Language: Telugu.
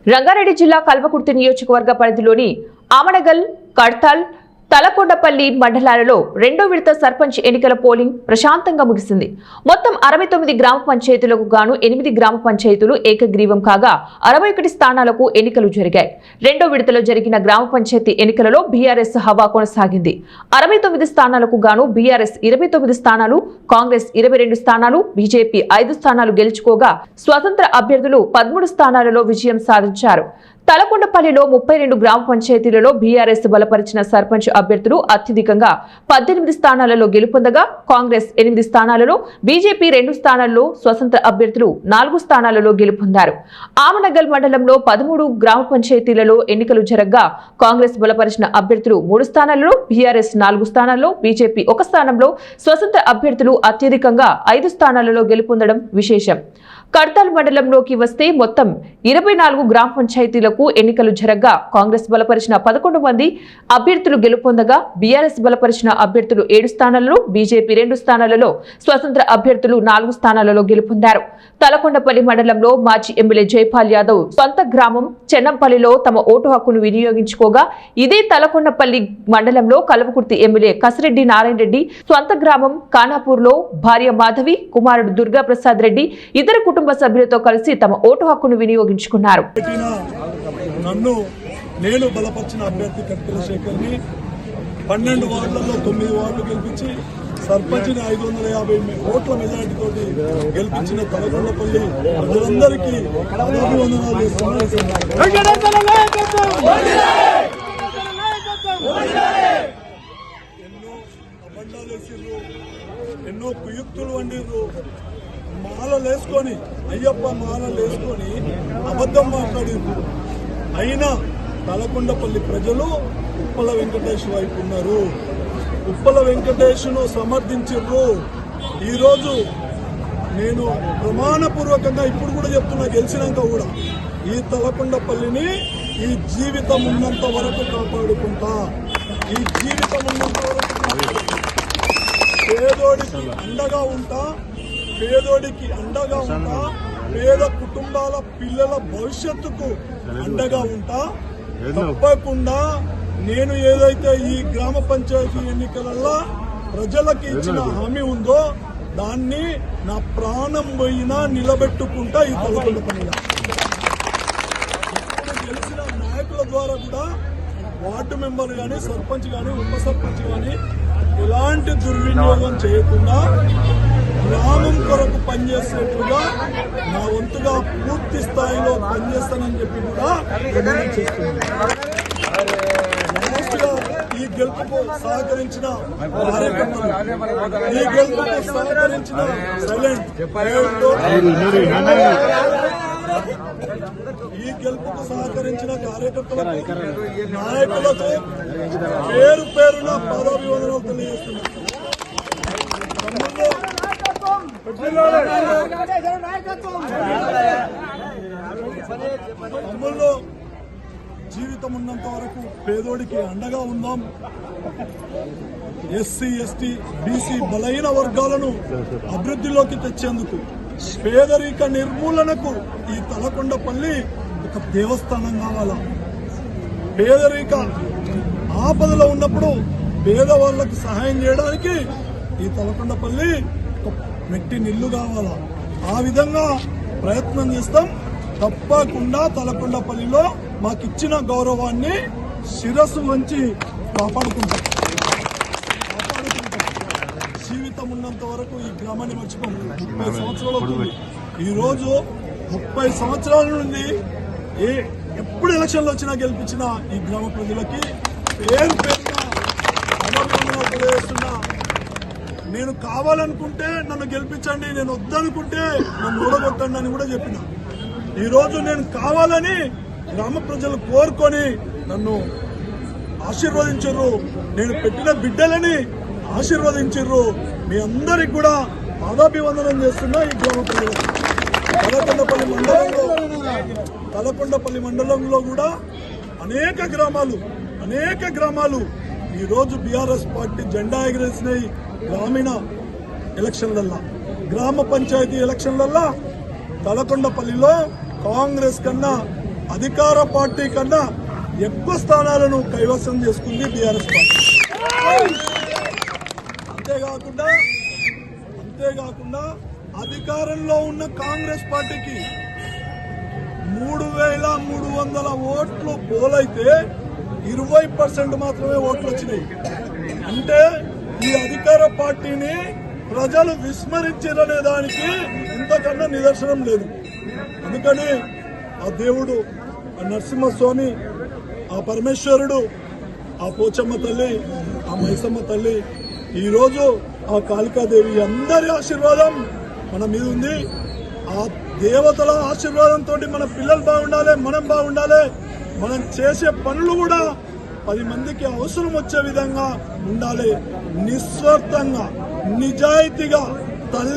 రంగారెడ్డి జిల్లా కల్వకుర్తి నియోజకవర్గ పరిధిలోని ఆమనగల్, కడ్తాల్, తలకొండపల్లి మండలాలలో రెండో విడత సర్పంచ్ ఎన్నికల పోలింగ్ ప్రశాంతంగా ముగిసింది. మొత్తం 69 గ్రామ పంచాయతీలకు గాను 8 గ్రామ పంచాయతీలు ఏకగ్రీవం కాగా 61 స్థానాలకు ఎన్నికలు జరిగాయి. రెండో విడతలో జరిగిన గ్రామ పంచాయతీ ఎన్నికలలో బీఆర్ఎస్ హవా కొనసాగింది. 69 స్థానాలకు గాను బీఆర్ఎస్ 29 స్థానాలు, కాంగ్రెస్ 22 స్థానాలు, బీజేపీ 5 స్థానాలు గెలుచుకోగా స్వతంత్ర అభ్యర్థులు 13 స్థానాలలో విజయం సాధించారు. తలకొండపల్లిలో 32 గ్రామ పంచాయతీలలో బీఆర్ఎస్ బలపరిచిన సర్పంచ్ అభ్యర్థులు అత్యధికంగా 18 స్థానాలలో గెలుపొందగా కాంగ్రెస్ 8 స్థానాలలో, బీజేపీ 2 స్థానాల్లో, స్వతంత్ర అభ్యర్థులు 4 స్థానాలలో గెలుపొందారు. ఆమనగల్ మండలంలో 13 గ్రామ పంచాయతీలలో ఎన్నికలు జరగగా కాంగ్రెస్ బలపరిచిన అభ్యర్థులు 3 స్థానాలలో, బీఆర్ఎస్ 4 స్థానాల్లో, బీజేపీ 1 స్థానంలో, స్వతంత్ర అభ్యర్థులు అత్యధికంగా 5 స్థానాలలో గెలుపొందడం విశేషం. కడ్తాల్ మండలంలోకి వస్తే మొత్తం 24 గ్రామ పంచాయతీలకు ఎన్నికలు జరగగా కాంగ్రెస్ బలపరిచిన 11 మంది అభ్యర్థులు గెలుపొందగా బీఆర్ఎస్ బలపరిచిన అభ్యర్థులు 7 స్థానాలలో, బీజేపీ 2 స్థానాలలో, స్వతంత్ర అభ్యర్థులు 4 స్థానాలలో గెలుపొందారు. తలకొండపల్లి మండలంలో మాజీ ఎమ్మెల్యే జైపాల్ యాదవ్ సొంత గ్రామం చెన్నంపల్లిలో తమ ఓటు హక్కును వినియోగించుకోగా ఇదే తలకొండపల్లి మండలంలో కల్వకుర్తి ఎమ్మెల్యే కసిరెడ్డి నారాయణ రెడ్డి సొంత గ్రామం ఖానాపూర్లో భార్య మాధవి, కుమారుడు దుర్గా ప్రసాద్ రెడ్డి ఇతర కుటుంబ సభ్యులతో కలిసి తమ ఓటు హక్కును వినియోగించుకున్నారు. నన్ను నేను బలపరిచిన అభ్యర్థి కట్టిల శేఖర్ని 12 వార్డులలో 9 వార్డులు గెలిపించి సర్పంచ్ని 550 ఓట్ల మెజార్టీతో గెలిపించిన తలకొండపల్లి ప్రజలందరికీ అభివందనాలు చేస్తున్నాను. ఎన్నో అబద్ధాలు వేసిర్రు, ఎన్నో కుయుక్తులు వండిర్రు, మాలలు వేసుకొని అయ్యప్ప మాలలు వేసుకొని అబద్ధం మాట్లాడిండ్రు. అయినా తలకొండపల్లి ప్రజలు ఉప్పల వెంకటేష్ వైపు ఉన్నారు. ఉప్పల వెంకటేష్ను సమర్థించారు. ఈరోజు నేను ప్రమాణపూర్వకంగా ఇప్పుడు కూడా చెప్తున్నా, గెలిచినాక కూడా ఈ తలకొండపల్లిని ఈ జీవితం ఉన్నంత వరకు కాపాడుకుంటా. ఈ జీవితం ఉన్నంత వరకు పేదోడికి అండగా ఉంటా, పేదోడికి అండగా ఉంటా, పేద కుటుంబాల పిల్లల భవిష్యత్తుకు అండగా ఉంటా. తప్పకుండా నేను ఏదైతే ఈ గ్రామ పంచాయతీ ఎన్నికలలో ప్రజలకు ఇచ్చిన హామీ ఉందో దాన్ని నా ప్రాణం పోయినా నిలబెట్టుకుంటా. ఈ తలకొండపల్లిలో ఇప్పుడు గెలిచిన నాయకుల ద్వారా కూడా వార్డు మెంబర్ కానీ, సర్పంచ్ కానీ, ఉప సర్పంచ్ కానీ ఎలాంటి దుర్వినియోగం చేయకుండా గ్రామం కొరకు పనిచేసినట్లుగా నా వంతుగా పూర్తి స్థాయిలో పనిచేస్తానని చెప్పి కూడా ప్రమాణం చేస్తున్నాను. ఈ గెలుపుకు సహకరించిన కార్యకర్తలు, ఈ గెలుపుకు సహకరించిన ఈ గెలుపుకు సహకరించిన కార్యకర్తలకు, నాయకులకు పేరు పేరున పాదాభివందనాలు తెలియజేస్తున్నారు. తమ్ముళ్ళు, జీవితం ఉన్నంత వరకు పేదోడికి అండగా ఉందాం. ఎస్సీ, ఎస్టీ, బీసీ బలహీన వర్గాలను అభివృద్ధిలోకి తెచ్చేందుకు, పేదరిక నిర్మూలనకు ఈ తలకొండపల్లి ఒక దేవస్థానం కావాలా. పేదరిక ఆపదలో ఉన్నప్పుడు పేదవాళ్లకు సహాయం చేయడానికి ఈ తలకొండపల్లి ఒక మెట్టి నిల్లు కావాలా. ఆ విధంగా ప్రయత్నం చేస్తాం. తప్పకుండా తలకొండపల్లిలో మాకిచ్చిన గౌరవాన్ని శిరస్సు వంచి కాపాడుకుంటాం. జీవితం ఉన్నంత వరకు ఈ గ్రామాన్ని మర్చిపోం. 30 సంవత్సరాలు అవుతుంది. ఈరోజు 30 సంవత్సరాల నుండి ఎప్పుడు ఎలక్షన్లు వచ్చినా గెలిపించిన ఈ గ్రామ ప్రజలకి పేరు పేరున అభినందనలు తెలియజేస్తున్నా. నేను కావాలనుకుంటే నన్ను గెలిపించండి, నేను వద్దనుకుంటే నన్ను ఓడగొట్టండి అని కూడా చెప్పిన. ఈరోజు నేను కావాలని గ్రామ ప్రజలు కోరుకొని నన్ను ఆశీర్వదించారు. నేను పెట్టిన బిడ్డలని ఆశీర్వదించారు. మీ అందరికి కూడా పాదాభివందనం చేస్తున్నా. ఈ గ్రామ ప్రజలు తలకొండపల్లి మండలంలో కూడా అనేక గ్రామాలు ఈరోజు బీఆర్ఎస్ పార్టీ జెండా ఎగరేసినాయి. గ్రామీణ ఎలక్షన్లల్లా, గ్రామ పంచాయతీ ఎలక్షన్లల్లా తలకొండపల్లిలో కాంగ్రెస్ కన్నా అధికార పార్టీ కన్నా ఎక్కువ స్థానాలను కైవసం చేసుకుంది బీఆర్ఎస్ పార్టీ. అంతేకాకుండా అధికారంలో ఉన్న కాంగ్రెస్ పార్టీకి 3,300 ఓట్లు పోలైతే 20% మాత్రమే ఓట్లు వచ్చినాయి. అంటే ఈ అధికార పార్టీని ప్రజలు విస్మరించారనే దానికి ఇంతకన్నా నిదర్శనం లేదు. అందుకని ఆ దేవుడు, ఆ నరసింహస్వామి, ఆ పరమేశ్వరుడు, ఆ పోచమ్మ తల్లి, ఆ మైసమ్మ తల్లి, ఈరోజు ఆ కాళికాదేవి అందరి ఆశీర్వాదం మన మీద ఉంది. ఆ దేవతల ఆశీర్వాదంతో మన పిల్లలు బాగుండాలి, మనం బాగుండాలి, మనం చేసే పనులు కూడా 10 మందికి అవసరం వచ్చే విధంగా ఉండాలి. నిస్వార్థంగా, నిజాయితీగా తల్లి